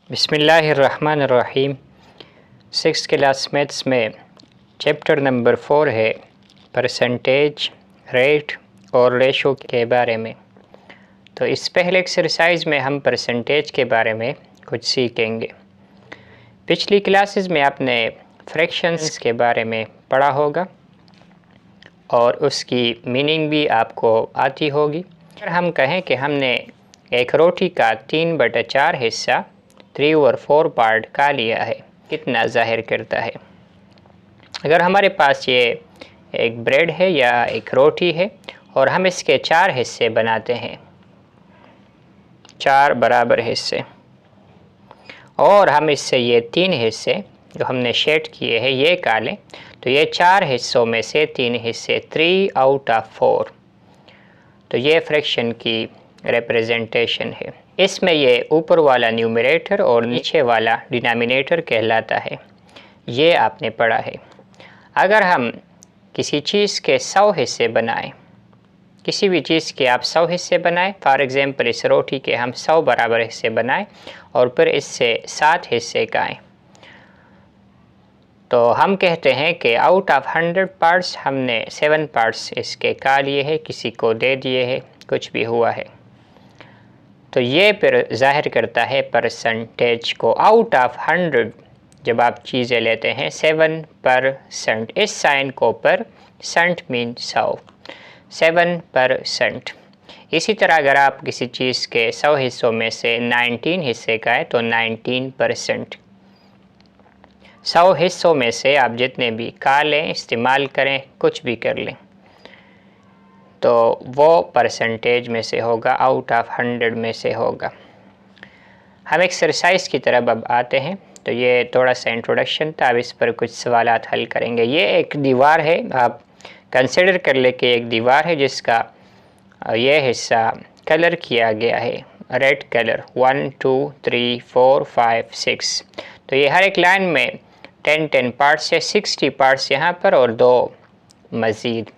बिस्मिल्लाहिर्रहमानिर्रहीम। 6th class maths में chapter number 4 है परसेंटेज, रेट और रेशो के बारे में। तो इस पहले एक्सरसाइज में हम परसेंटेज के बारे में कुछ सीखेंगे। पिछली क्लासेस में आपने फ्रैक्शंस के बारे में पढ़ा होगा और उसकी मीनिंग भी आपको आती होगी। अगर हम कहें कि हमने एक रोटी का 3/4 हिस्सा 3/4 पार्ट का लिया है, कितना ज़ाहिर करता है। अगर हमारे पास ये एक ब्रेड है या एक रोटी है और हम इसके 4 हिस्से बनाते हैं, 4 बराबर हिस्से, और हम इससे ये 3 हिस्से जो हमने शेड किए हैं ये का लें, तो ये 4 हिस्सों में से 3 हिस्से 3/4। तो ये फ्रैक्शन की रिप्रेजेंटेशन है। इसमें ये ऊपर वाला न्यूमरेटर और नीचे वाला डिनोमिनेटर कहलाता है। ये आपने पढ़ा है। अगर हम किसी चीज़ के 100 हिस्से बनाएं, किसी भी चीज़ के आप 100 हिस्से बनाएं, फॉर एग्ज़ाम्पल इस रोटी के हम 100 बराबर हिस्से बनाएं और फिर इससे 7 हिस्से काएं, तो हम कहते हैं कि आउट ऑफ 100 पार्ट्स हमने 7 पार्ट्स इसके का लिए हैं, किसी को दे दिए हैं, कुछ भी हुआ है। तो ये फिर ज़ाहिर करता है परसेंटेज को। आउट ऑफ 100 जब आप चीज़ें लेते हैं 7%, इस साइन को परसेंट मीन 100, 7%। इसी तरह अगर आप किसी चीज़ के 100 हिस्सों में से 19 हिस्से का है तो 19%। 100 हिस्सों में से आप जितने भी का लें, इस्तेमाल करें, कुछ भी कर लें, तो वो परसेंटेज में से होगा, आउट ऑफ 100 में से होगा। हम एक्सरसाइज की तरफ अब आते हैं। तो ये थोड़ा सा इंट्रोडक्शन था, अब इस पर कुछ सवालात हल करेंगे। ये एक दीवार है, आप कंसिडर कर ले कि एक दीवार है जिसका ये हिस्सा कलर किया गया है रेड कलर, 1 2 3 4 5 6। तो ये हर एक लाइन में 10 पार्ट्स है, 60 पार्ट्स यहाँ पर और 2 मज़ीद।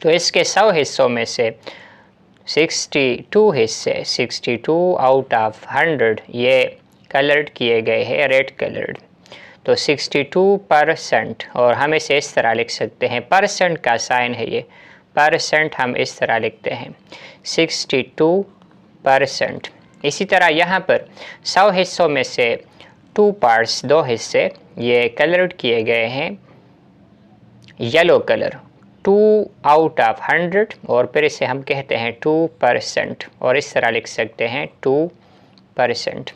तो इसके 100 हिस्सों में से 62 हिस्से, 62 आउट ऑफ 100 ये कलर्ड किए गए हैं, रेड कलर्ड। तो 62%, और हम इसे इस तरह लिख सकते हैं, परसेंट का साइन है ये, परसेंट हम इस तरह लिखते हैं 62%। इसी तरह यहाँ पर 100 हिस्सों में से 2 पार्ट्स, 2 हिस्से ये कलर्ड किए गए हैं येलो कलर, 2 आउट ऑफ 100, और फिर इसे हम कहते हैं 2%, और इस तरह लिख सकते हैं 2%।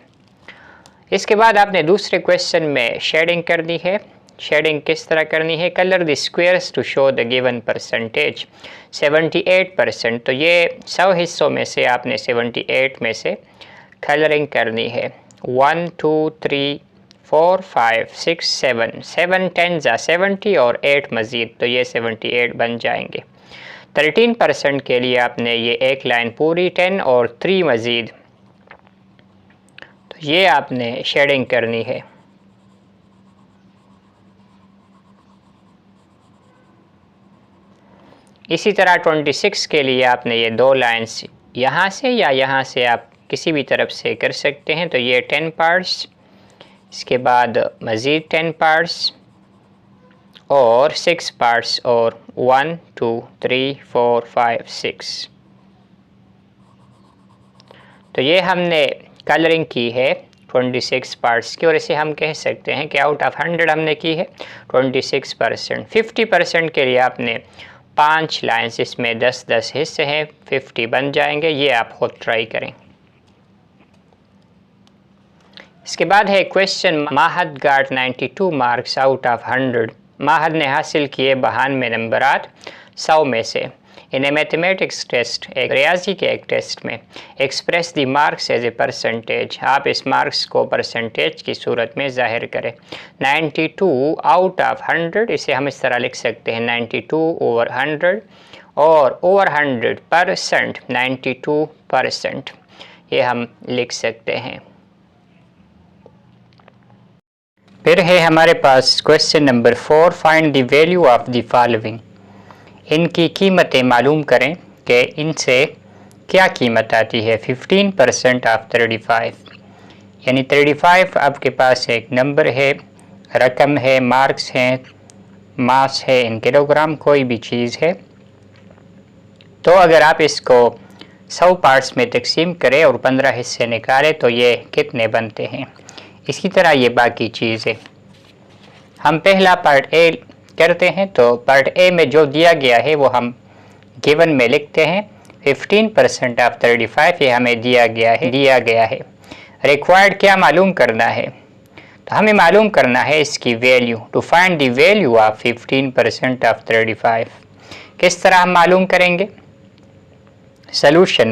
इसके बाद आपने दूसरे क्वेश्चन में शेडिंग करनी है। शेडिंग किस तरह करनी है? Colour the squares to show the given percentage. 78%, तो ये 100 हिस्सों में से आपने 78 में से कलरिंग करनी है। 1 2 3 4 5 6 7, 7 10 70 और 8 मज़ीद, तो ये 78 बन जाएंगे। 13% के लिए आपने ये एक लाइन पूरी 10 और 3 मज़ीद, तो ये आपने शेडिंग करनी है। इसी तरह 26 के लिए आपने ये 2 लाइन्स यहाँ से या यहाँ से आप किसी भी तरफ से कर सकते हैं। तो ये 10 पार्ट्स, इसके बाद मज़ीद 10 पार्ट्स और 6 पार्ट्स, और 1 2 3 4 5 6। तो ये हमने कलरिंग की है 26 पार्ट्स की, और इसे हम कह सकते हैं कि आउट ऑफ 100 हमने की है 26%। 50% के लिए आपने 5 लाइन्स, इसमें 10-10 हिस्से हैं, 50 बन जाएंगे। ये आप खुद ट्राई करें। इसके बाद है question, Mahad गाट 92 marks out of 100। Mahad ने हासिल किए 92 नंबरात 100 में से। इन ए मैथमेटिक्स टेस्ट, एक रियाजी के एक टेस्ट में, express the marks as a percentage, आप इस मार्क्स को परसेंटेज की सूरत में ज़ाहिर करें। 92 आउट ऑफ 100, इसे हम इस तरह लिख सकते हैं 92/100, और ओवर 100% 92%, ये हम लिख सकते हैं। फिर है हमारे पास question number 4, find the value of the following. इनकी कीमतें मालूम करें कि इनसे क्या कीमत आती है। 15% ऑफ 35, यानी 35 आपके पास एक नंबर है, रकम है, मार्क्स हैं, मास है इन किलोग्राम, कोई भी चीज़ है। तो अगर आप इसको 100 पार्ट्स में तकसीम करें और 15 हिस्से निकालें तो ये कितने बनते हैं। इसी तरह ये बाकी चीज़ें, हम पहला पार्ट ए करते हैं। तो पार्ट ए में जो दिया गया है वो हम गिवन में लिखते हैं। 15% ऑफ 35 ये हमें दिया गया है। रिक्वायर्ड क्या मालूम करना है, तो हमें मालूम करना है इसकी value, to find the value of 15% of 35। किस तरह हम मालूम करेंगे, सॉल्यूशन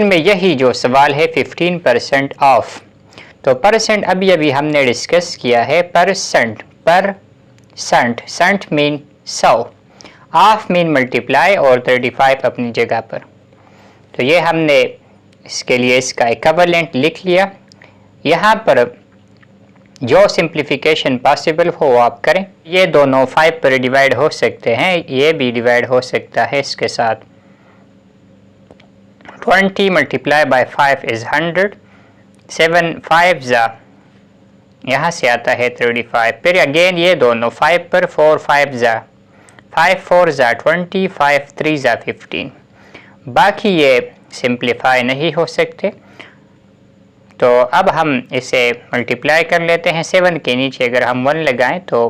में यही जो सवाल है 15% ऑफ। तो परसेंट अभी हमने डिस्कस किया है, percent mean 100, of mean multiply और 35 अपनी जगह पर। तो ये हमने इसके लिए इसका इक्विवेलेंट लिख लिया। यहाँ पर जो सिंप्लीफिकेशन पॉसिबल हो वो आप करें। ये दोनों 5 पर डिवाइड हो सकते हैं, ये भी डिवाइड हो सकता है इसके साथ। 20 मल्टीप्लाई बाय 5 इज़ 100, 7 5 ज़ा यहाँ से आता है 35। फिर अगेन ये दोनों 5 पर, 4 5 ज़ा 5 4 ज़ा 20, 5 3 ज़ा 15। बाकी ये सिंप्लीफाई नहीं हो सकते, तो अब हम इसे मल्टीप्लाई कर लेते हैं। 7 के नीचे अगर हम 1 लगाएं तो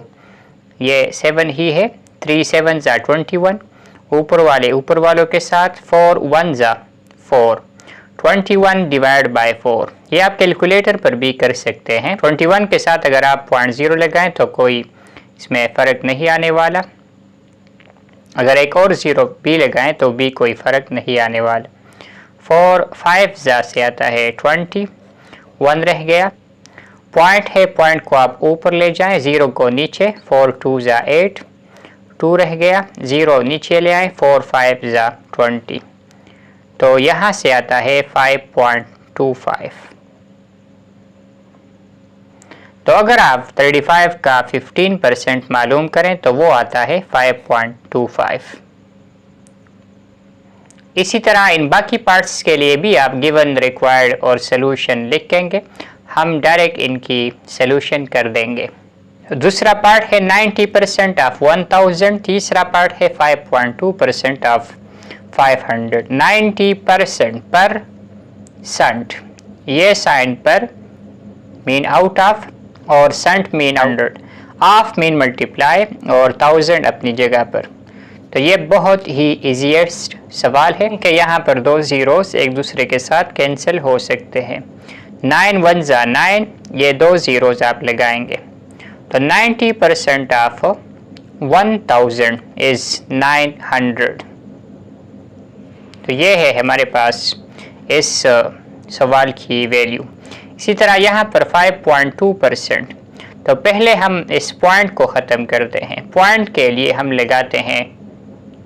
ये 7 ही है। 3 7 ज़ा 21, ऊपर वालों के साथ 4 1 ज़ा 4, 21 डिवाइड बाय 4। ये आप कैलकुलेटर पर भी कर सकते हैं। 21 के साथ अगर आप 0.0 लगाएं तो कोई इसमें फ़र्क नहीं आने वाला, अगर एक और 0 भी लगाएं तो भी कोई फ़र्क नहीं आने वाला। 4 5 ज़ा से आता है 20, 1 रह गया। पॉइंट है, पॉइंट को आप ऊपर ले जाएं, 0 को नीचे, 4 2 ज़ा 8, 2 रह गया। 0 नीचे ले आए, 4 5 ज़ा 20, तो यहाँ से आता है 5.25। तो अगर आप 35 का 15% मालूम करें तो वो आता है 5.25। इसी तरह इन बाकी पार्ट्स के लिए भी आप गिवन, रिक्वायर्ड और सॉल्यूशन लिखेंगे, हम डायरेक्ट इनकी सॉल्यूशन कर देंगे। दूसरा पार्ट है 90% ऑफ 1000, तीसरा पार्ट है 5.2% ऑफ 500। 90% पर सेंट, ये साइन पर मीन आउट ऑफ और cent mean 100, of mean multiply और 1000 अपनी जगह पर। तो ये बहुत ही इजीएस्ट सवाल है कि यहाँ पर 2 ज़ीरोस एक दूसरे के साथ कैंसिल हो सकते हैं। 9 1 ज़ा 9, ये 2 ज़ीरोस आप लगाएंगे तो 90% ऑफ 1000 इज़ 900। तो ये है हमारे पास इस सवाल की वैल्यू। इसी तरह यहाँ पर 5.2%, तो पहले हम इस पॉइंट को ख़त्म करते हैं। पॉइंट के लिए हम लगाते हैं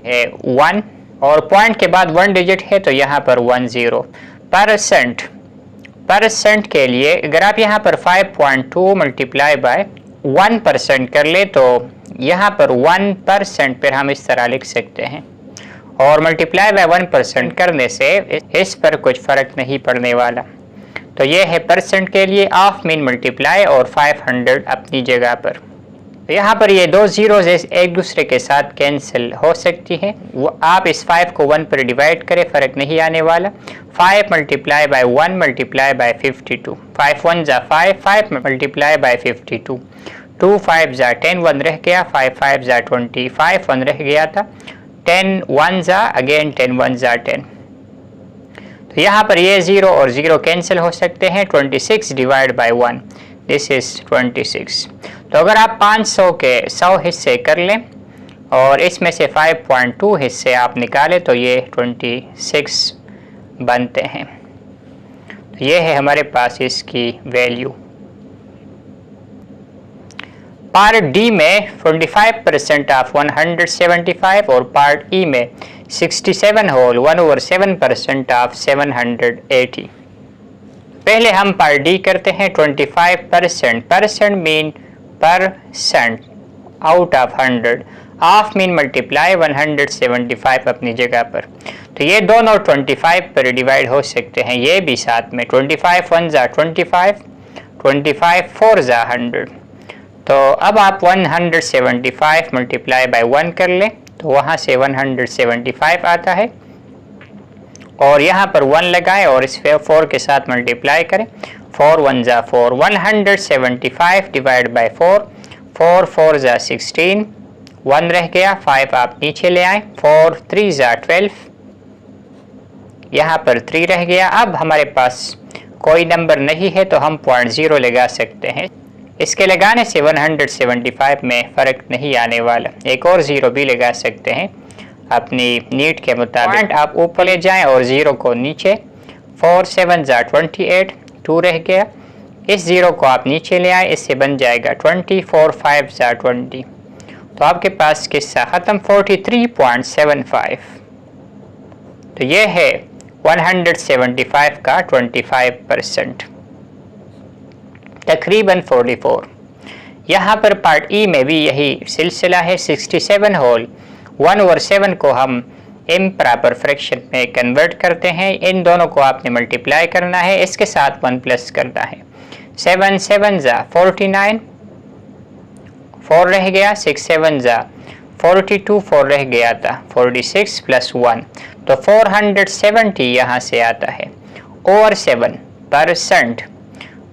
1 और पॉइंट के बाद 1 डिजिट है तो यहाँ पर 10। परसेंट के लिए अगर आप यहाँ पर 5.2 मल्टीप्लाई बाय 1% कर ले तो यहाँ पर 1% पर हम इस तरह लिख सकते हैं, और मल्टीप्लाई बाय 1% करने से इस पर कुछ फ़र्क नहीं पड़ने वाला। तो ये है परसेंट के लिए, ऑफ मीन मल्टीप्लाई और 500 अपनी जगह पर। तो यहाँ पर ये 2 ज़ीरोज़ एक दूसरे के साथ कैंसिल हो सकती हैं। वो आप इस 5 को 1 पर डिवाइड करें, फ़र्क नहीं आने वाला। 5 मल्टीप्लाई बाय 1 मल्टीप्लाई बाय 52, 5 1 ज़ा 5, 5 मल्टीप्लाई बाय 52, 2 5 ज़ा 10, 1 रह गया, 5 5 ज़ा 20, 5 1 रह गया था, 10 1 ज़ा अगेन 10 1 ज़ा 10। तो यहाँ पर ये 0 और 0 कैंसिल हो सकते हैं। 26 डिवाइड बाय 1, दिस इज़ 26। तो अगर आप 500 के 100 हिस्से कर लें और इसमें से 5.2 हिस्से आप निकालें तो ये 26 बनते हैं। तो ये है हमारे पास इसकी वैल्यू। पार्ट डी में 45% ऑफ 175 और पार्ट ई में 67 होल 1/7% ऑफ 780। पहले हम पार्ट डी करते हैं। 25%, percent mean percent out of 100, of mean multiply 175 अपनी जगह पर। तो ये दोनों 25 पर डिवाइड हो सकते हैं, ये भी साथ में 25 1 जा 25, 25 4 जा 100। तो अब आप 175 मल्टीप्लाई बाय 1 कर लें तो वहाँ से 175 आता है, और यहाँ पर 1 लगाएं और इस 4 के साथ मल्टीप्लाई करें। 4 1 जा 4, 175 डिवाइड बाय 4, 4 4 जा 16, 1 रह गया, 5 आप नीचे ले आए, 4 3 जा 12, यहाँ पर 3 रह गया। अब हमारे पास कोई नंबर नहीं है तो हम 0.0 लगा सकते हैं। इसके लगाने से 175 में फ़र्क नहीं आने वाला। एक और 0 भी लगा सकते हैं अपनी नीड के मुताबिक। आप ऊपर ले जाएं और 0 को नीचे, 4 7 जा 28, 2 रह गया, इस 0 को आप नीचे ले आए, इससे बन जाएगा 20, 4 5 जा 20। तो आपके पास किस्सा ख़त्म। 43.75। तो ये है 175 का 25%, तकरीबन 44। यहाँ पर पार्ट ई में भी यही सिलसिला है। 67 होल 1/7 को हम इम्प्रॉपर फ्रैक्शन में कन्वर्ट करते हैं। इन दोनों को आपने मल्टीप्लाई करना है, इसके साथ 1 प्लस करना है। 7 7 जा 49, 4 रह गया, 6 7 जा 42, 4 रह गया था 46 प्लस 1, तो 470 यहाँ से आता है। ओवर 7%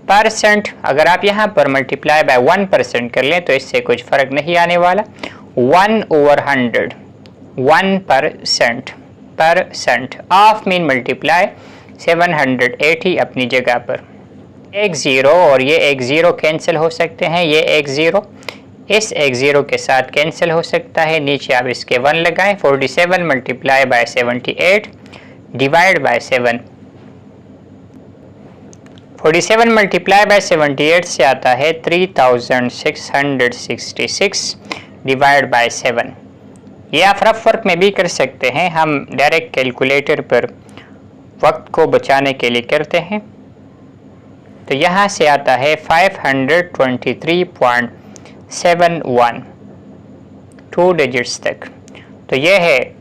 परसेंट, अगर आप यहाँ पर मल्टीप्लाई बाय 1% कर लें तो इससे कुछ फ़र्क नहीं आने वाला। 1/100, 1% परसेंट ऑफ मीन मल्टीप्लाई 780 अपनी जगह पर। एक 0 और ये एक 0 कैंसिल हो सकते हैं, ये एक 0 इस एक 0 के साथ कैंसिल हो सकता है। नीचे आप इसके 1 लगाएं। 47 multiply by 78 divide by 7, 47 multiply by 78 से आता है 3666 डिवाइड बाय 7। ये आप रफ वर्क में भी कर सकते हैं, हम डायरेक्ट कैलकुलेटर पर वक्त को बचाने के लिए करते हैं। तो यहाँ से आता है 523.71, 2 डिजिट्स तक। तो ये है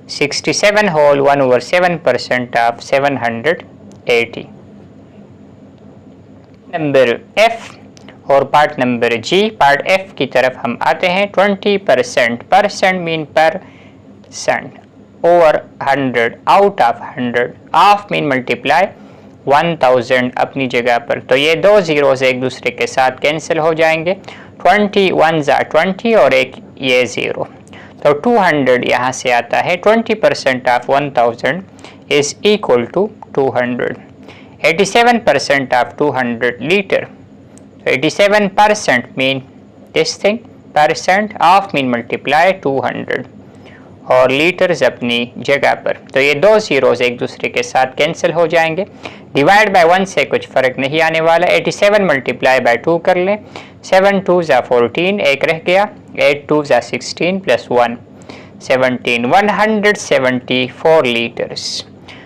67 होल 1/7% ऑफ 780। नंबर एफ और पार्ट नंबर जी। पार्ट एफ की तरफ हम आते हैं। 20%, percent mean percent, over 100, out of 100, of mean multiply 1000 अपनी जगह पर। तो ये दो जीरोस एक दूसरे के साथ कैंसिल हो जाएंगे। 20 1 जा 20 और एक ये 0, तो 200 यहाँ से आता है। 20% of 1000 is equal to 200। 87% of 200 litre. So 87% mean this thing, percent of mean multiply 200 और लीटर्स अपनी जगह पर। तो ये दो जीरोस एक दूसरे के साथ कैंसिल हो जाएंगे। डिवाइड बाय 1 से कुछ फ़र्क नहीं आने वाला। 87 मल्टीप्लाई बाय 2 कर लें। 7 2 जा 14, एक रह गया, 8 2 जा 16 प्लस 1 17, 174 लीटर्स।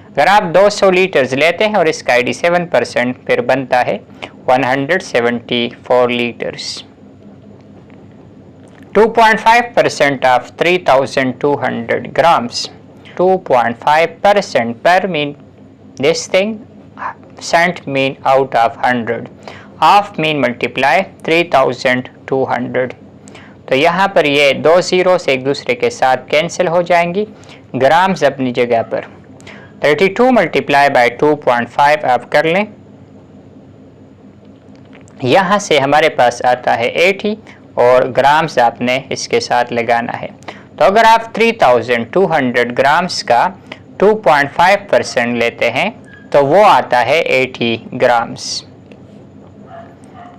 अगर आप 200 लीटर्स लेते हैं और इसका 87% फिर बनता है 174 litres. 2.5% of 3200 grams। 2.5% per mean this thing, cent mean out of 100, half mean multiply 3200। तो यहाँ पर ये दो जीरोस एक दूसरे के साथ कैंसिल हो जाएंगी। ग्राम्स अपनी जगह पर। 32 मल्टीप्लाई बाय 2.5 आप कर लें। यहाँ से हमारे पास आता है 80 और ग्राम्स आपने इसके साथ लगाना है। तो अगर आप 3200 ग्राम्स का 2.5% लेते हैं तो वो आता है 80 ग्राम्स।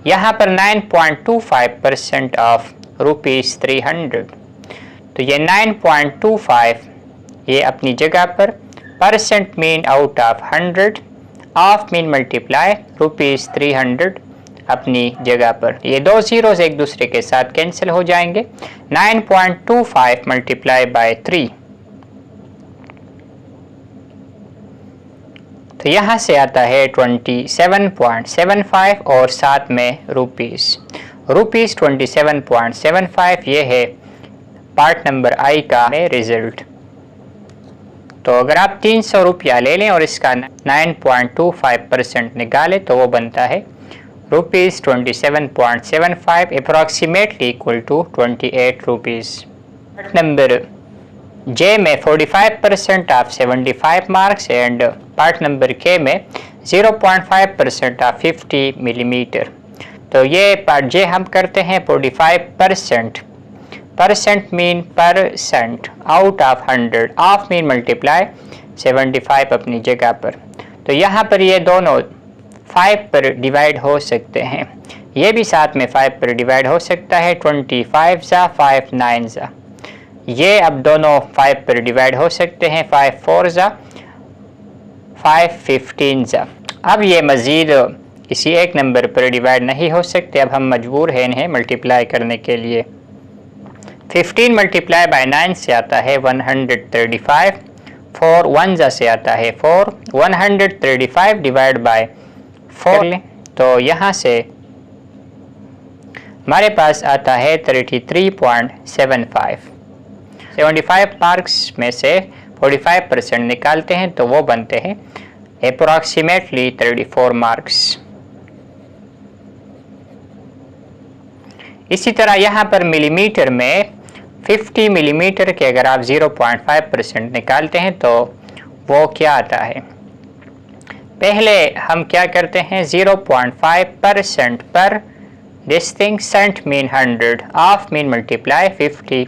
यहाँ पर 9.25% ऑफ ₹300। तो ये 9.25 ये अपनी जगह पर। Percent mean out of 100, of mean multiply ₹300 अपनी जगह पर। ये दो जीरोस एक दूसरे के साथ कैंसिल हो जाएंगे। 9.25 मल्टीप्लाई बाय 3, तो यहाँ से आता है 27.75 और साथ में रुपीस 27.75। ये है पार्ट नंबर आई का रिजल्ट। तो तो अगर आप 300 रुपया ले लें और इसका 9.25% निकालें तो वो बनता है ₹27.75 approximately equal to 28 rupees. Part number J में 45% of 75 marks and part number K में 0.5% ऑफ 50 मिलीमीटर। तो ये पार्ट जे हम करते हैं 45%, percent mean percent, out of 100, of mean multiply 75 अपनी जगह पर। तो यहाँ पर ये दोनों 5 पर डिवाइड हो सकते हैं, ये भी साथ में 5 पर डिवाइड हो सकता है। 25 ज़ा 5 9 ज़ा, ये अब दोनों 5 पर डिवाइड हो सकते हैं। 5 4 ज़ा 5 15 ज़ा। अब ये मज़ीद किसी एक नंबर पर डिवाइड नहीं हो सकते, अब हम मजबूर हैं इन्हें मल्टीप्लाई करने के लिए। 15 मल्टीप्लाई बाय 9 से आता है 135, 4 1 ज़ा से आता है 4, 135 डिवाइड बाय 4 लें तो यहाँ से हमारे पास आता है 33.75। 75 मार्क्स में से 45% निकालते हैं तो वो बनते हैं अप्रॉक्सीमेटली 34 मार्क्स। इसी तरह यहाँ पर मिलीमीटर में 50 मिलीमीटर के अगर आप 0.5% निकालते हैं तो वो क्या आता है। पहले हम क्या करते हैं 0.5% पर this thing, cent mean 100, of mean multiply 50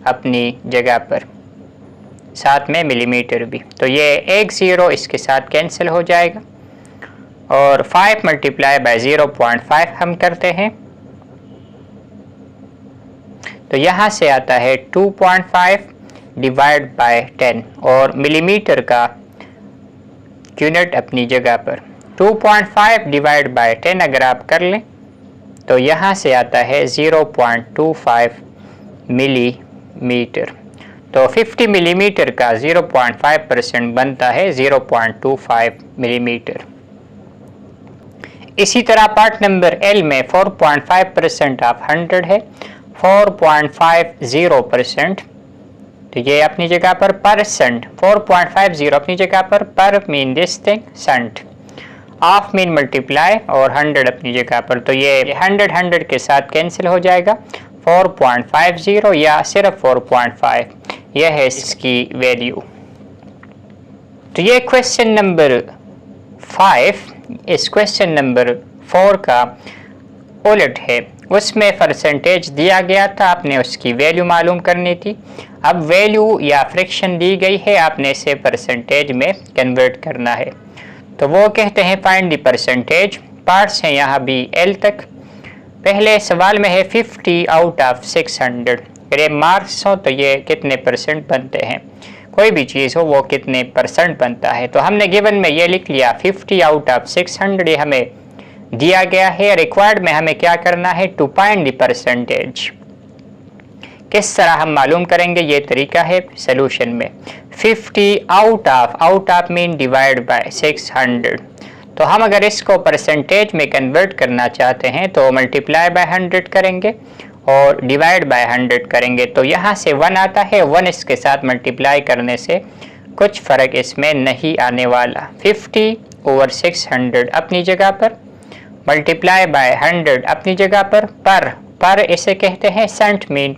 अपनी जगह पर, साथ में मिलीमीटर भी। तो ये एक ज़ीरो इसके साथ कैंसिल हो जाएगा और 5 मल्टीप्लाई बाय 0.5 हम करते हैं तो यहाँ से आता है 2.5 डिवाइड बाय 10 और मिलीमीटर का यूनिट अपनी जगह पर। 2.5 डिवाइड बाय 10 अगर आप कर लें तो यहाँ से आता है 0.25 मिलीमीटर। तो 50 मिलीमीटर का 0.5% बनता है 0.25 मिलीमीटर। इसी तरह पार्ट नंबर एल में 4.5% ऑफ 100 है, 4.50%। तो ये अपनी जगह पर परसेंट, 4.50 अपनी जगह पर mean this thing cent, of mean multiply और 100 अपनी जगह पर। तो ये 100 के साथ कैंसिल हो जाएगा, 4.50 या सिर्फ 4.5, यह है इसकी वैल्यू। तो ये क्वेश्चन नंबर 5 इस क्वेश्चन नंबर 4 का उलट है। उसमें परसेंटेज दिया गया था, आपने उसकी वैल्यू मालूम करनी थी। अब वैल्यू या फ्रैक्शन दी गई है, आपने इसे परसेंटेज में कन्वर्ट करना है। तो वो कहते हैं फाइंड द परसेंटेज। पार्ट्स हैं यहाँ भी एल तक। पहले सवाल में है 50 आउट ऑफ 600। अगर ये मार्क्स हो तो ये कितने परसेंट बनते हैं, कोई भी चीज़ हो वो कितने परसेंट बनता है। तो हमने गिवन में ये लिख लिया 50 आउट ऑफ 600, ये हमें दिया गया है। रिक्वायर्ड में हमें क्या करना है, टू फाइंड द परसेंटेज। किस तरह हम मालूम करेंगे, ये तरीका है सॉल्यूशन में। 50 out of mean divide bye 600। तो हम अगर इसको परसेंटेज में कन्वर्ट करना चाहते हैं तो मल्टीप्लाई बाय 100 करेंगे और डिवाइड बाय 100 करेंगे। तो यहाँ से 1 आता है, 1 इसके साथ मल्टीप्लाई करने से कुछ फ़र्क इसमें नहीं आने वाला। 50 ओवर 600 अपनी जगह पर, मल्टीप्लाई बाय 100 अपनी जगह पर इसे कहते हैं सेंट मीन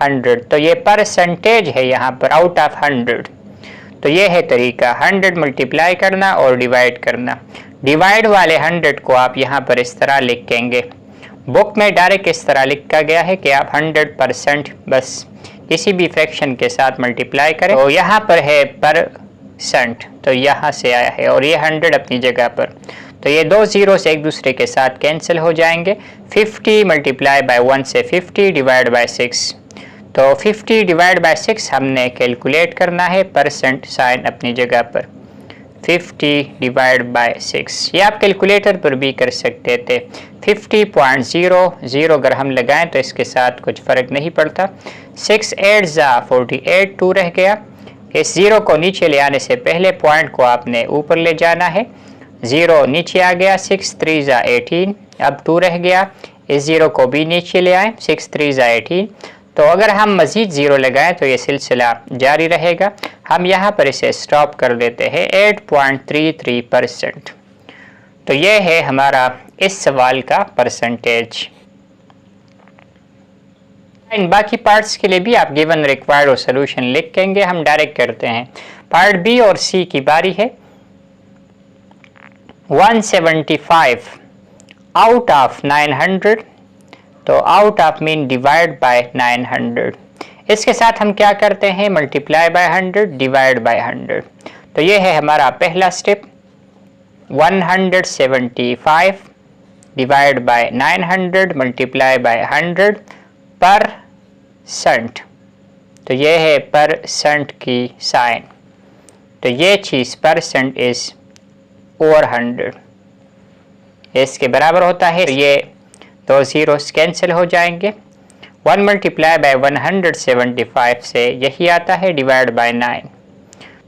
100। तो ये परसेंटेज है यहाँ पर आउट ऑफ 100। तो ये है तरीका, 100 मल्टीप्लाई करना और डिवाइड करना। डिवाइड वाले 100 को आप यहाँ पर इस तरह लिखेंगे, बुक में डायरेक्ट इस तरह लिखा गया है कि आप 100% बस किसी भी फ्रैक्शन के साथ मल्टीप्लाई करें। तो यहाँ पर है परसेंट, तो यहाँ से आया है और ये 100 अपनी जगह पर। तो ये दो जीरो से एक दूसरे के साथ कैंसिल हो जाएंगे। 50 मल्टीप्लाई बाय 1 से 50 डिवाइड बाय 6। तो 50 डिवाइड बाय 6 हमने कैलकुलेट करना है, परसेंट साइन अपनी जगह पर। 50 डिवाइड बाय 6 ये आप कैलकुलेटर पर भी कर सकते थे। 50.00 अगर हम लगाएं तो इसके साथ कुछ फ़र्क नहीं पड़ता। 6 8 ज़ा 48, 2 रह गया। इस ज़ीरो को नीचे ले आने से पहले पॉइंट को आपने ऊपर ले जाना है। 0 नीचे आ गया, 6 3 ज़ा 18, अब 2 रह गया। इस ज़ीरो को भी नीचे ले आए, 6 3 ज़ा 18। तो अगर हम मज़ीद ज़ीरो लगाएं तो ये सिलसिला जारी रहेगा। हम यहाँ पर इसे स्टॉप कर देते हैं 8.33%। तो ये है हमारा इस सवाल का परसेंटेज। इन बाकी पार्ट्स के लिए भी आप गिवन रिक्वायर्ड और सोल्यूशन लिखेंगे। हम डायरेक्ट करते हैं। पार्ट बी और सी की बारी है। 175 आउट ऑफ 900, तो out of mean divide bye 900। इसके साथ हम क्या करते हैं, मल्टीप्लाई बाय 100 डिवाइड बाय 100। तो ये है हमारा पहला step. 175 divide by 900 multiply by 100%। तो ये है परसेंट की साइन। तो ये चीज़ परसेंट इज ओवर 100 इसके बराबर होता है। ये दो जीरोस कैंसिल हो जाएंगे। 1 मल्टीप्लाई बाय 175 से यही आता है डिवाइड बाय 9।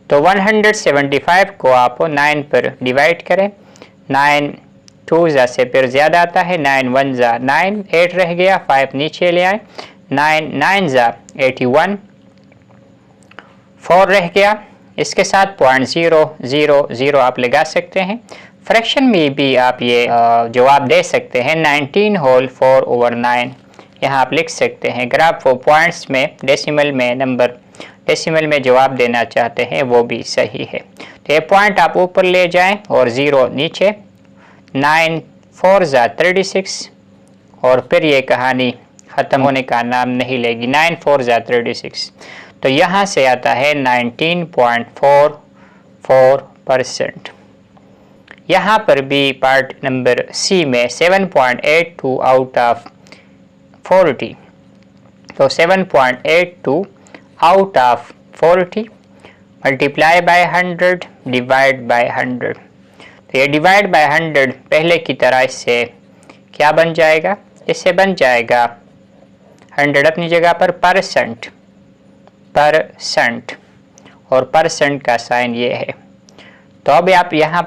तो 175 को आप 9 पर डिवाइड करें। 9 2 जा से फिर ज़्यादा आता है। 9 1 जा 9, 8 रह गया, 5 नीचे ले आए। 9 9 जा 81, 4 रह गया। इसके साथ .000 आप लगा सकते हैं। फ्रैक्शन में भी आप ये जवाब दे सकते हैं। 19 होल 4/9 यहाँ आप लिख सकते हैं। अगर आप वो पॉइंट्स में डेसिमल में नंबर डेसिमल में जवाब देना चाहते हैं वो भी सही है। तो ये पॉइंट आप ऊपर ले जाएं और 0 नीचे। 9 4 जा 36 और फिर ये कहानी ख़त्म होने का नाम नहीं लेगी। 9 4 जा 36, तो यहाँ से आता है 19.44%। यहाँ पर भी पार्ट नंबर सी में 7.82 आउट ऑफ 40, तो 7.82 out of 40 multiply by 100 divide by 100। तो ये डिवाइड बाय 100 पहले की तरह इससे क्या बन जाएगा, इससे बन जाएगा 100 अपनी जगह पर परसेंट और परसेंट का साइन ये है। तो अब आप यहाँ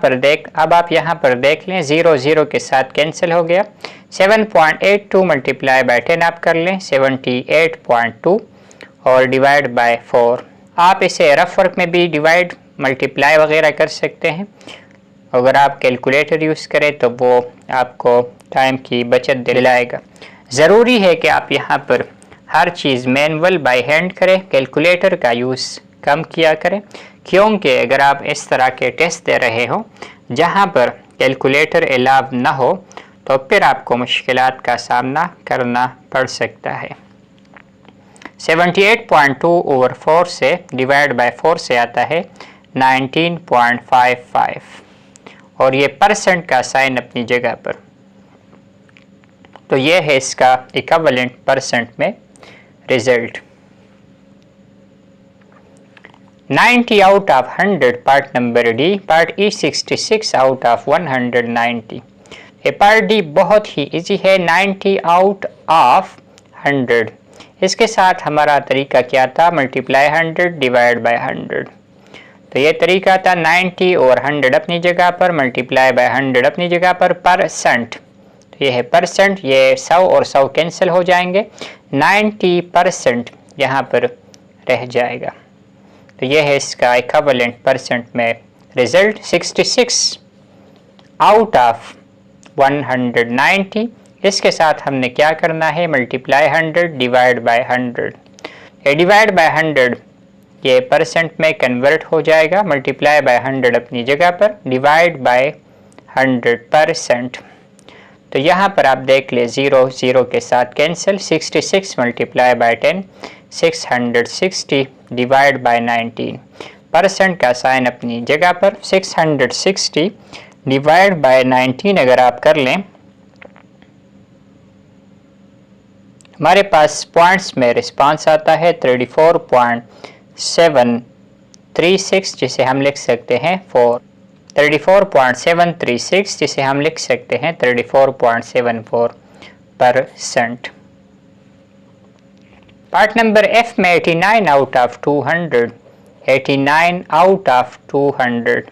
पर देख लें 0 0 के साथ कैंसिल हो गया। 7.82 मल्टीप्लाई बाय 10 आप कर लें 78.2 और डिवाइड बाय 4। आप इसे रफ वर्क में भी डिवाइड मल्टीप्लाई वगैरह कर सकते हैं। अगर आप कैलकुलेटर यूज़ करें तो वो आपको टाइम की बचत दिलाएगा। ज़रूरी है कि आप यहाँ पर हर चीज़ मैनुअल बाय हैंड करें, कैलकुलेटर का यूज़ कम किया करें, क्योंकि अगर आप इस तरह के टेस्ट दे रहे हो जहाँ पर कैलकुलेटर अलाव ना हो तो फिर आपको मुश्किलात का सामना करना पड़ सकता है। 78.2 ओवर 4 से डिवाइड बाय 4 से आता है 19.55 और ये परसेंट का साइन अपनी जगह पर। तो ये है इसका इक्विवेलेंट परसेंट में result. 90 out of 100 part number D. Part E 66 out of 190। ये पार्ट डी बहुत ही इजी है। 90 आउट ऑफ 100, इसके साथ हमारा तरीका क्या था, मल्टीप्लाई 100 डिवाइड बाय 100। तो ये तरीका था 90 और 100 अपनी जगह पर, मल्टीप्लाई बाय 100 अपनी जगह पर, परसेंट। तो ये है परसेंट, ये 100 और 100 कैंसिल हो जाएंगे। 90% यहाँ पर रह जाएगा। तो ये है इसका इक्विवेलेंट परसेंट में रिजल्ट। 66 out of 190। इसके साथ हमने क्या करना है, मल्टीप्लाई 100 डिवाइड बाय 100। ये डिवाइड बाय 100 ये परसेंट में कन्वर्ट हो जाएगा। मल्टीप्लाई बाय 100 अपनी जगह पर, डिवाइड बाय 100%। तो यहाँ पर आप देख ले 0 0 के साथ cancel. 66 multiply by 10 660 divide by 19। Percent का साइन अपनी जगह पर। 660 डिवाइड बाय 19 अगर आप कर लें, हमारे पास पॉइंट्स में रिस्पांस आता है 34.736 जिसे हम लिख सकते हैं 34.736 जिसे हम लिख सकते हैं 34.74%। पार्ट नंबर एफ में 89 आउट ऑफ 200, 89 आउट ऑफ 200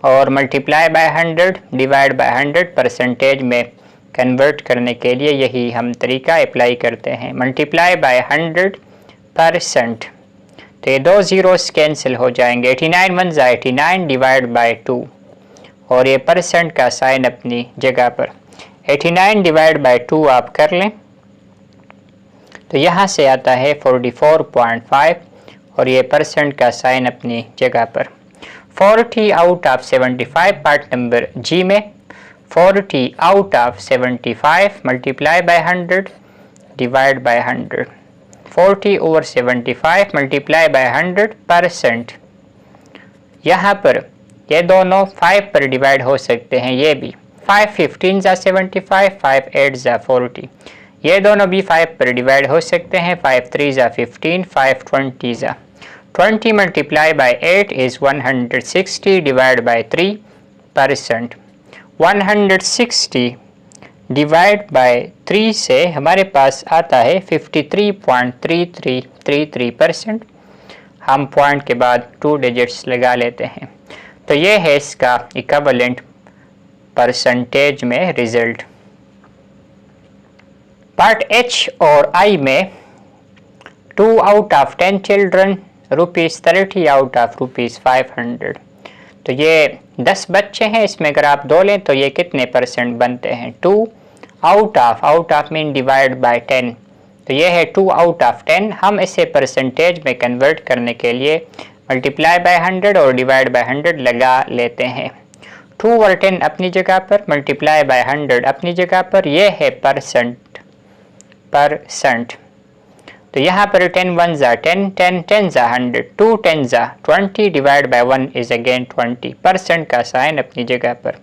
और multiply by 100 divide by 100 percentage में कन्वर्ट करने के लिए यही हम तरीका अप्लाई करते हैं। मल्टीप्लाई बाय 100%, तो ये 2 ज़ीरोस कैंसिल हो जाएंगे। 89 वन ज़ा 89 डिवाइड बाय 2, और ये परसेंट का साइन अपनी जगह पर। 89 डिवाइड बाय 2 आप कर लें तो यहाँ से आता है 44.5, और ये परसेंट का साइन अपनी जगह पर। 40 आउट ऑफ 75 पार्ट नंबर जी में 40 out of 75 multiply by 100 divide by 100। 40 over 75 multiply by 100%। यहाँ पर ये दोनों 5 पर डिवाइड हो सकते हैं, ये भी 5 15 ज़ा 75, 5 8 ज़ा 40, ये दोनों भी 5 पर डिवाइड हो सकते हैं। 5 3 ज़ा 15, 5 20 ज़ा 20 multiply by 8 is 160 divide by 3%। 160 divide by 3 से हमारे पास आता है 53.3333%। हम पॉइंट के बाद 2 डिजिट्स लगा लेते हैं, तो ये है इसका इक्विवेलेंट परसेंटेज में रिजल्ट। पार्ट एच और आई में 2 out of 10 children ₹30 out of ₹500, तो ये 10 बच्चे हैं, इसमें अगर आप 2 लें तो ये कितने परसेंट बनते हैं? 2 out of mean divide bye 10, तो ये है 2 आउट ऑफ 10। हम इसे परसेंटेज में कन्वर्ट करने के लिए मल्टीप्लाई बाय 100 और डिवाइड बाय 100 लगा लेते हैं। 2 ओवर 10 अपनी जगह पर, मल्टीप्लाई बाय 100 अपनी जगह पर, ये है परसेंट। तो यहाँ पर 10 1 ज़ा 10, 10 10 ज़ा 100, 2 10 ज़ा 20 divide by 1 is again 20, percent का साइन अपनी जगह पर,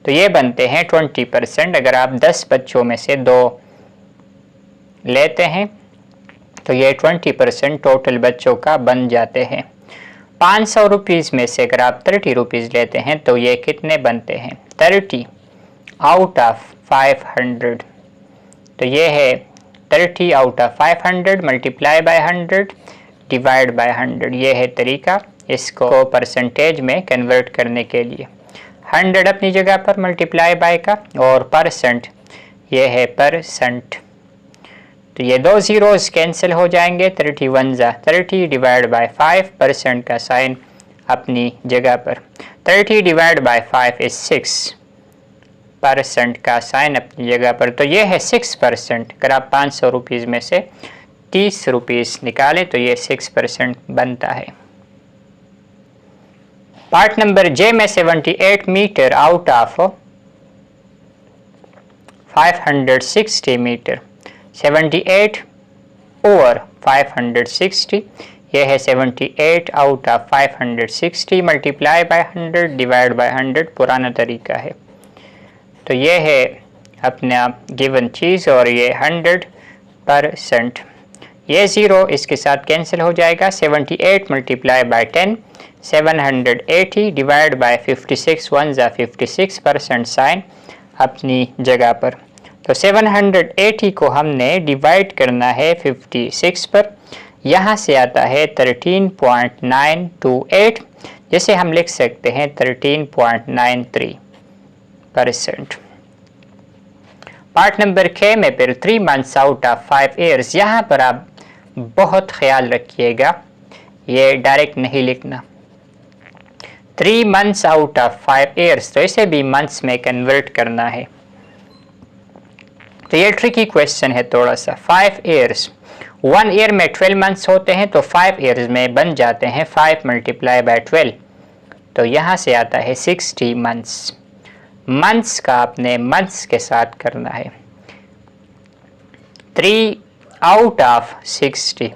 तो ये बनते हैं 20%। अगर आप 10 बच्चों में से 2 लेते हैं तो ये 20% टोटल बच्चों का बन जाते हैं। 500 रुपीज़ में से अगर आप 30 रुपीज़ लेते हैं तो ये कितने बनते हैं? 30 आउट ऑफ 500, तो ये है 30 out of 500 multiply by 100 divide by 100। ये है तरीका इसको परसेंटेज में कन्वर्ट करने के लिए। 100 अपनी जगह पर मल्टीप्लाई बाय का, और परसेंट ये है परसेंट, तो ये 2 ज़ीरोस कैंसिल हो जाएंगे। 31 ज़ा 30 डिवाइड बाय 5%, का साइन अपनी जगह पर। 30 डिवाइड बाय 5 इज़ 6%, का साइन अपनी जगह पर, तो ये है 6%। अगर आप 500 रुपीज़ में से 30 रुपीज़ निकालें तो ये 6% बनता है। पार्ट नंबर जे में 78 metre out of 560 metre, 78 over 560, ये है 78 out of 560 multiply by 100 divide by 100, पुराना तरीका है। तो ये है अपना गिवन चीज़, और ये 100%। ये ज़ीरो इसके साथ कैंसिल हो जाएगा। 78 मल्टीप्लाई बाय 10, 780 डिवाइड बाय 56, 1 ज़ा 56%, साइन अपनी जगह पर। तो 780 को हमने डिवाइड करना है 56 पर, यहाँ से आता है 13.928, जिसे हम लिख सकते हैं 13.93%। पार्ट नंबर के में फिर 3 मंथ्स आउट ऑफ 5 ईयर्स, यहाँ पर आप बहुत ख्याल रखिएगा, ये डायरेक्ट नहीं लिखना। 3 मंथ्स आउट ऑफ 5 ईयर्स, तो इसे भी मंथ्स में कन्वर्ट करना है, तो ये ट्रिकी क्वेश्चन है थोड़ा सा। 5 ईयर्स, 1 ईयर में 12 मंथ्स होते हैं, तो 5 ईयर्स में बन जाते हैं 5 मल्टीप्लाई बाय 12, तो यहाँ से आता है 60 मंथ्स। मंथ्स का आपने मंथ्स के साथ करना है। 3 आउट ऑफ 60,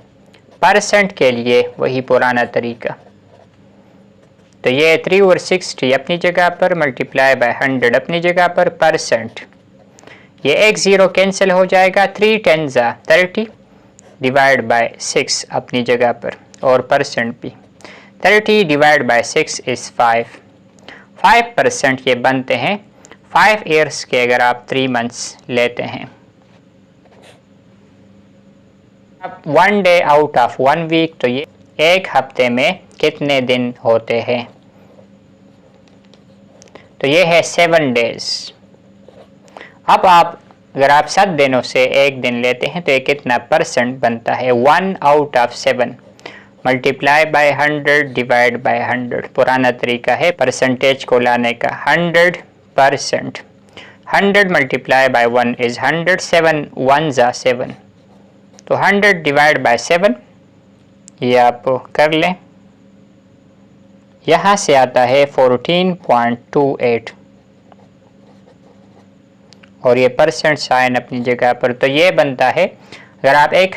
परसेंट के लिए वही पुराना तरीका, तो ये 3 ओवर 60 अपनी जगह पर मल्टीप्लाई बाय 100 अपनी जगह पर, परसेंट। ये एक ज़ीरो कैंसिल हो जाएगा। 3 10 ज़ा 30 डिवाइड बाय 6 अपनी जगह पर, और परसेंट भी। 30 डिवाइड बाय 6 इज़ 5% ये बनते हैं 5 ईयर्स के, अगर आप 3 मंथ्स लेते हैं। अब 1 डे आउट ऑफ 1 वीक, तो ये एक हफ्ते में कितने दिन होते हैं? तो ये है 7 डेज। अब अगर आप 7 दिनों से एक दिन लेते हैं तो ये कितना परसेंट बनता है? 1 out of 7 multiply by 100 divide by 100। पुराना तरीका है परसेंटेज को लाने का। 100%, 100 मल्टीप्लाई बाय 1 इज 100, 7 1 जा 7, तो 100 डिवाइड बाय 7 ये आप कर लें। यहाँ से आता है 14.28 और ये परसेंट साइन अपनी जगह पर। तो ये बनता है, अगर आप एक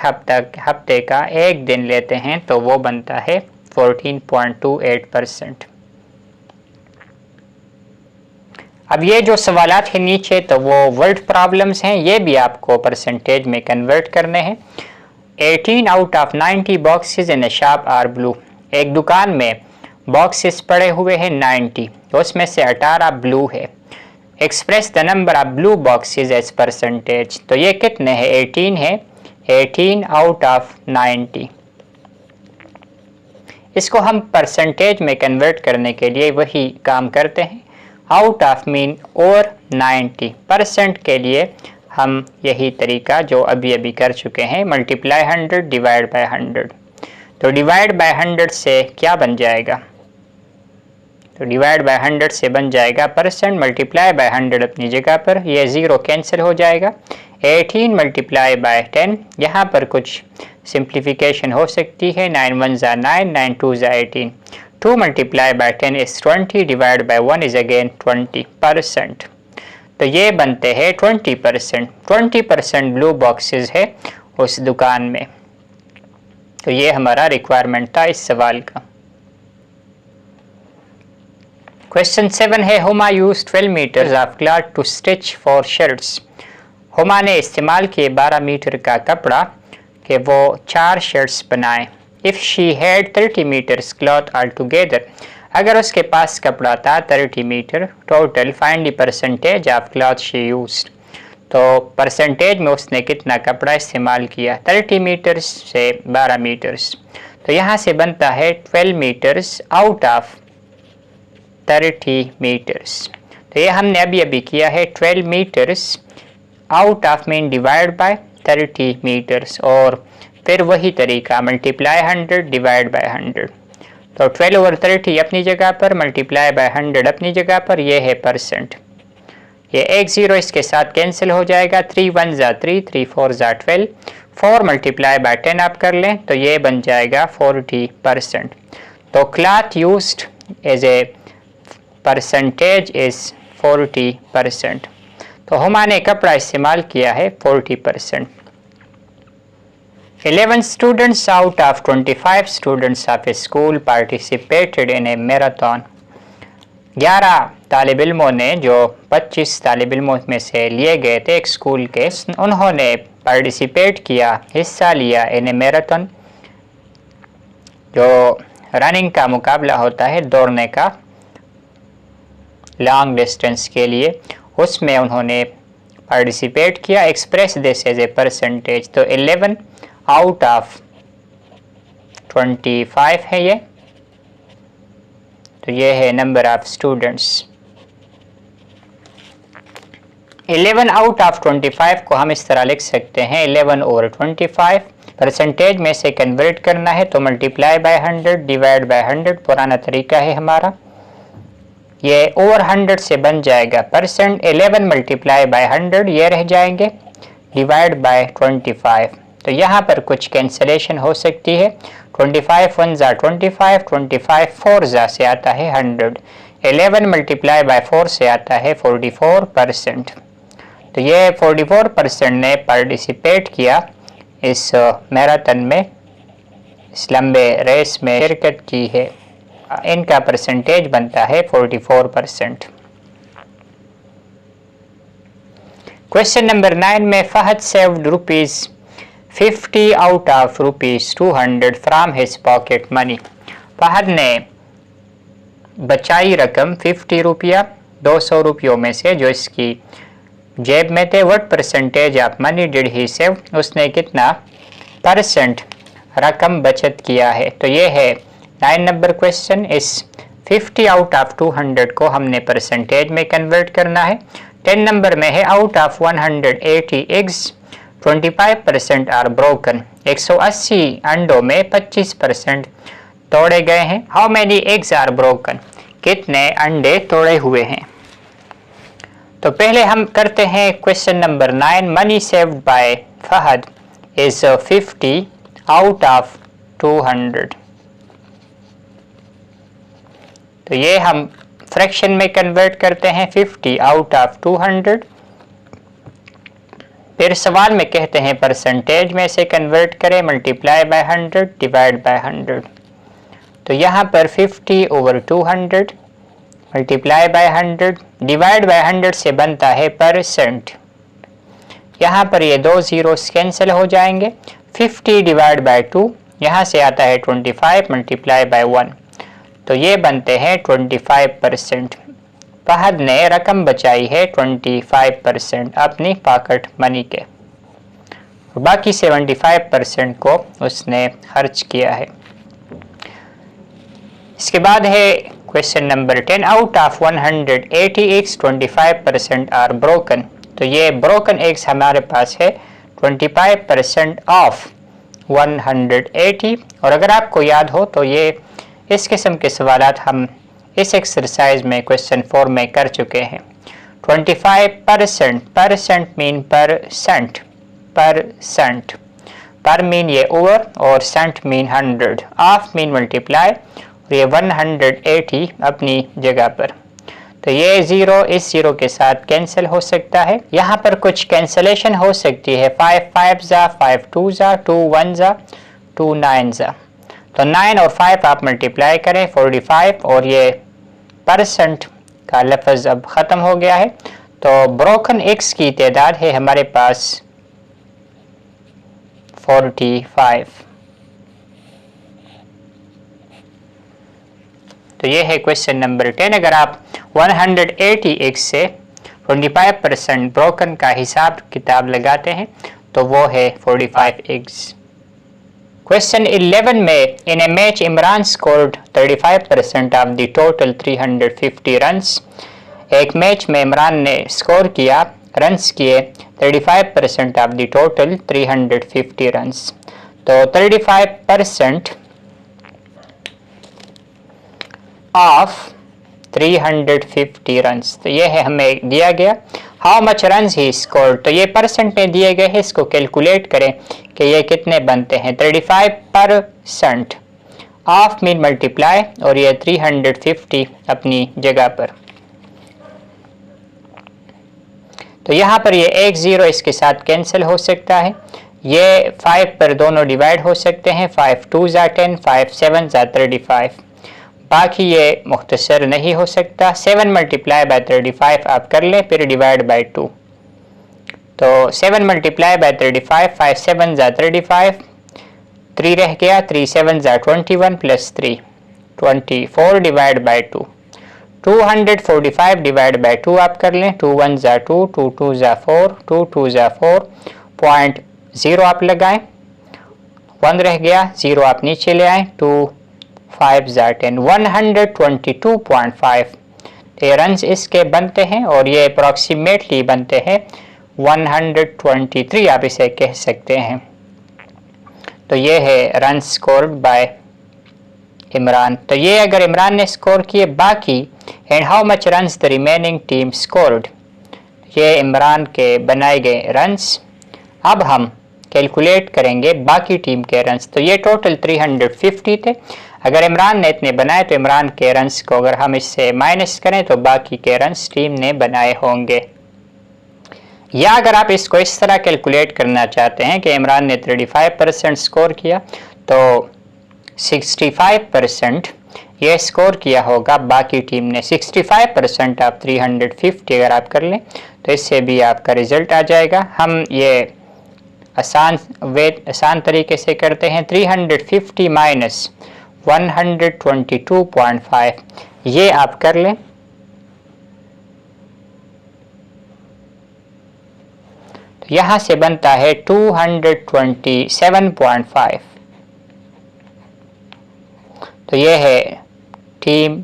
हफ्ते का एक दिन लेते हैं तो वो बनता है 14.28%। अब ये जो सवालात हैं नीचे तो वो वर्ड प्रॉब्लम्स हैं, ये भी आपको परसेंटेज में कन्वर्ट करने हैं। 18 out of 90 boxes in a shop are blue. एक दुकान में बॉक्सेस पड़े हुए हैं 90, तो उसमें से 18 ब्लू है। Express the number of blue boxes as percentage. तो ये कितने हैं? 18 है, 18 आउट ऑफ 90। इसको हम परसेंटेज में कन्वर्ट करने के लिए वही काम करते हैं। आउट ऑफ मीन और 90% के लिए हम यही तरीका जो अभी अभी कर चुके हैं, मल्टीप्लाई 100 डिवाइड बाय 100। तो डिवाइड बाय 100 से क्या बन जाएगा? तो डिवाइड बाय 100 से बन जाएगा परसेंट, मल्टीप्लाई बाय 100 अपनी जगह पर, ये 0 कैंसिल हो जाएगा। 18 मल्टीप्लाई बाय 10, यहाँ पर कुछ सिंप्लीफिकेशन हो सकती है। 9 1 ज़ा 9, 9 2 ज़ा 18। 2 multiply by 10 is 20, divide by 1 is again 20%। तो ये बनते हैं 20%। 20% ब्लू बॉक्सेस है उस दुकान में। तो ये हमारा रिक्वायरमेंट था इस सवाल का। क्वेश्चन 7 है, Huma used 12 metres of cloth to stitch four shirts. Huma ने इस्तेमाल किए 12 मीटर का कपड़ा कि वो 4 शर्ट्स बनाए। If she had 30 metres cloth all together. अगर उसके पास कपड़ा था 30 metre total, find the percentage of cloth she used. तो परसेंटेज में उसने कितना कपड़ा इस्तेमाल किया? 30 मीटर्स से 12 मीटर्स। तो यहाँ से बनता है 12 मीटर्स आउट ऑफ 30 मीटर्स। तो ये हमने अभी अभी किया है। 12 metres out of mean divide by 30 metres, और फिर वही तरीका मल्टीप्लाई 100 डिवाइड बाय 100। तो 12 ओवर 30 अपनी जगह पर, मल्टीप्लाई बाय 100 अपनी जगह पर, ये है परसेंट। ये एक 0 इसके साथ कैंसिल हो जाएगा। 3 1 ज़ा 3, 3 4 ज़ा 12। 4 मल्टीप्लाई बाय 10 आप कर लें तो ये बन जाएगा 40%। तो cloth used as a percentage is 40%। तो हुमा ने कपड़ा इस्तेमाल किया है 40%। 11 students out of 25 students of a school participated in a marathon. 11 तालिब इल्मों ने, जो 25 तालिब इल्मों में से लिए गए थे एक स्कूल के, उन्होंने पार्टिसिपेट किया, हिस्सा लिया इन ए मैराथन, जो रनिंग का मुकाबला होता है, दौड़ने का लॉन्ग डिस्टेंस के लिए, उसमें उन्होंने पार्टिसिपेट किया। Express this as a percentage. तो 11 आउट ऑफ 25 है ये, तो ये है number of students. 11 out of 25 को हम इस तरह लिख सकते हैं, 11 ओवर 25। परसेंटेज में से कन्वर्ट करना है तो मल्टीप्लाई बाय 100 डिवाइड बाय 100 पुराना तरीका है हमारा। ये ओवर 100 से बन जाएगा परसेंट। 11 मल्टीप्लाई बाय 100 ये रह जाएंगे, डिवाइड बाय 25। तो यहाँ पर कुछ कैंसलेशन हो सकती है। 25 1 ज़ा 25, 25 4 ज़ा से आता है 100। 11 मल्टीप्लाई बाय 4 से आता है 44%। तो ये 44% ने पार्टिसिपेट किया इस मैराथन में, इस लंबे रेस में शिरकत की है। इनका परसेंटेज बनता है 44%। क्वेश्चन नंबर 9 में Fahad saved ₹50 out of ₹200 from his pocket money. Fahad ने बचाई रकम 50 रुपया 200 रुपयों में से जो इसकी जेब में थे। What percentage of money did he save. उसने कितना परसेंट रकम बचत किया है। तो ये है 9 नंबर क्वेश्चन। इस 50 आउट ऑफ 200 को हमने परसेंटेज में कन्वर्ट करना है। 10 नंबर में है out of 180 eggs 25% are broken. 180 अंडों में 25% तोड़े गए हैं। How many eggs are broken, कितने अंडे तोड़े हुए हैं। तो पहले हम करते हैं question number 9। Money saved by Fahad is 50 out of 200। तो ये हम फ्रैक्शन में कन्वर्ट करते हैं 50 आउट ऑफ 200। फिर सवाल में कहते हैं परसेंटेज में से कन्वर्ट करें, मल्टीप्लाई बाय 100 डिवाइड बाय 100। तो यहाँ पर 50 over 200 multiply by 100 divide by 100 से बनता है परसेंट। यहाँ पर ये दो जीरोस कैंसिल हो जाएंगे। 50 डिवाइड बाय 2 यहाँ से आता है 25 मल्टीप्लाई बाय 1, तो ये बनते हैं 25%। फहद ने रकम बचाई है 25% अपनी पॉकेट मनी के, बाकी 75% को उसने खर्च किया है। इसके बाद है question number 10। Out of 180 eggs 25% are broken. तो ये ब्रोकन एग्स हमारे पास है 25% ऑफ 180। और अगर आपको याद हो तो ये इस किस्म के सवालात हम इस एक्सरसाइज में क्वेश्चन 4 में कर चुके हैं। 25%, परसेंट मीन परसेंट, परसेंट पर मीन ये ओवर और cent mean 100, of mean multiply, और ये 180 अपनी जगह पर। तो ये ज़ीरो इस ज़ीरो के साथ कैंसिल हो सकता है। यहाँ पर कुछ कैंसिलेशन हो सकती है। 5 5 ज़ा, 5 2 ज़ा, 2 1 ज़ा, 2 9 ज़ा। तो 9 और 5 आप मल्टीप्लाई करें 45, और ये परसेंट का लफ्ज़ अब ख़त्म हो गया है। तो ब्रोकन एक्स की तादाद है हमारे पास 45। तो ये है क्वेश्चन नंबर 10। अगर आप 180 एक्स से 25% ब्रोकन का हिसाब किताब लगाते हैं तो वो है 45 एक्स। क्वेश्चन 11 में in a match Imran scored 35% of the total 350 runs. एक मैच में इमरान ने स्कोर किया, रन्स किए 35% ऑफ द टोटल 350 रन्स। तो 35% ऑफ 350 रन्स, तो ये है हमें दिया गया। How much runs he scored, तो ये परसेंट में दिए गए हैं, इसको कैलकुलेट करें कि ये कितने बनते हैं। 35% ऑफ मीन मल्टीप्लाई, और ये 350 अपनी जगह पर। तो यहाँ पर ये एक ज़ीरो इसके साथ कैंसिल हो सकता है। ये 5 पर दोनों डिवाइड हो सकते हैं। 5 2 ज़ा 10, 5 7 ज़ा 35। बाकी ये मुख्तसर नहीं हो सकता। 7 मल्टीप्लाई बाय 35 आप कर लें, फिर डिवाइड बाय 2। तो 7 मल्टीप्लाई बाय 35, 5 7 ज़ा 35, 3 रह गया, 3 7 ज़ा 21 plus 3 24 divide by 2। 245 divide by 2 आप कर लें। 2 1 ज़ा 2, 2 2 ज़ा 4, 2 2 ज़ा 4, 0.0 आप लगाएं, 1 रह गया, 0 आप नीचे ले आएँ, 2 5 ज़ा 10, 122.5 रन्स इसके बनते हैं, और ये अप्रॉक्सीमेटली बनते हैं 123 आप इसे कह सकते हैं। तो ये है रन स्कोर्ड बाय इमरान। तो ये अगर इमरान ने स्कोर किए, बाकी and how much runs the remaining team scored, ये इमरान के बनाए गए रन्स। अब हम कैलकुलेट करेंगे बाकी टीम के रन्स। तो ये टोटल 350 थे। अगर इमरान ने इतने बनाए तो इमरान के रन्स को अगर हम इससे माइनस करें तो बाकी के रन्स टीम ने बनाए होंगे। या अगर आप इसको इस तरह कैलकुलेट करना चाहते हैं कि इमरान ने 35% स्कोर किया, तो 65% ये स्कोर किया होगा बाकी टीम ने। 65% आप 350 अगर आप कर लें तो इससे भी आपका रिजल्ट आ जाएगा। हम ये आसान तरीके से करते हैं। 350 माइनस 122.5 ये आप कर लें। तो यहाँ से बनता है 227.5। तो ये है टीम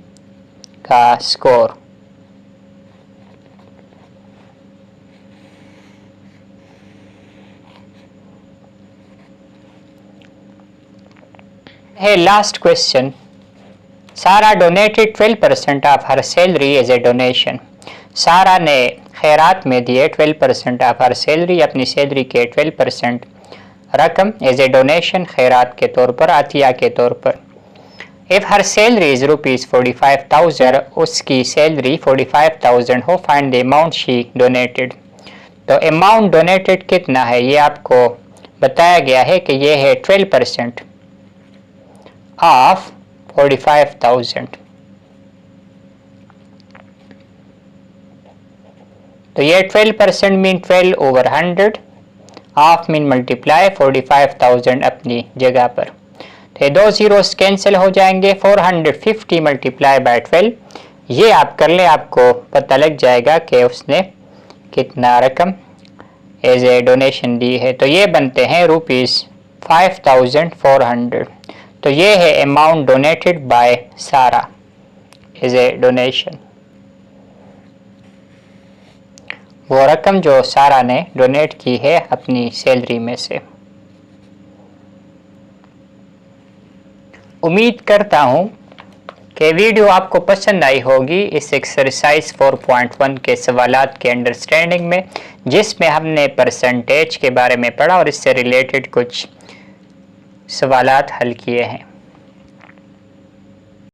का स्कोर। है last question. Sara donated 12% of her salary as a donation. Sara ने खैरात में दिए 12% ऑफ हर सैलरी, अपनी सैलरी के 12% रकम एज ए डोनेशन, खैरात के तौर पर, अतिया के तौर पर। इफ़ हर सैलरी इज़ ₹45,000, उसकी सैलरी 45,000 हो, find the amount she donated. तो अमाउंट डोनेटेड कितना है ये आपको बताया गया है कि ये है 12% ऑफ 45,000। तो ये 12% मीन 12/100, ऑफ मीन मल्टीप्लाई 45,000 अपनी जगह पर। तो ये 2 ज़ीरोस कैंसिल हो जाएंगे। 450 मल्टीप्लाई बाय 12, ये आप कर लें, आपको पता लग जाएगा कि उसने कितना रकम एज ए डोनेशन दी है। तो ये बनते हैं ₹5,400। तो ये है अमाउंट डोनेटेड बाय सारा एज ए डोनेशन, वो रकम जो सारा ने डोनेट की है अपनी सैलरी में से। उम्मीद करता हूँ कि वीडियो आपको पसंद आई होगी इस एक्सरसाइज 4.1 के सवालात के अंडरस्टैंडिंग में, जिसमें हमने परसेंटेज के बारे में पढ़ा और इससे रिलेटेड कुछ सवालात हल किए हैं।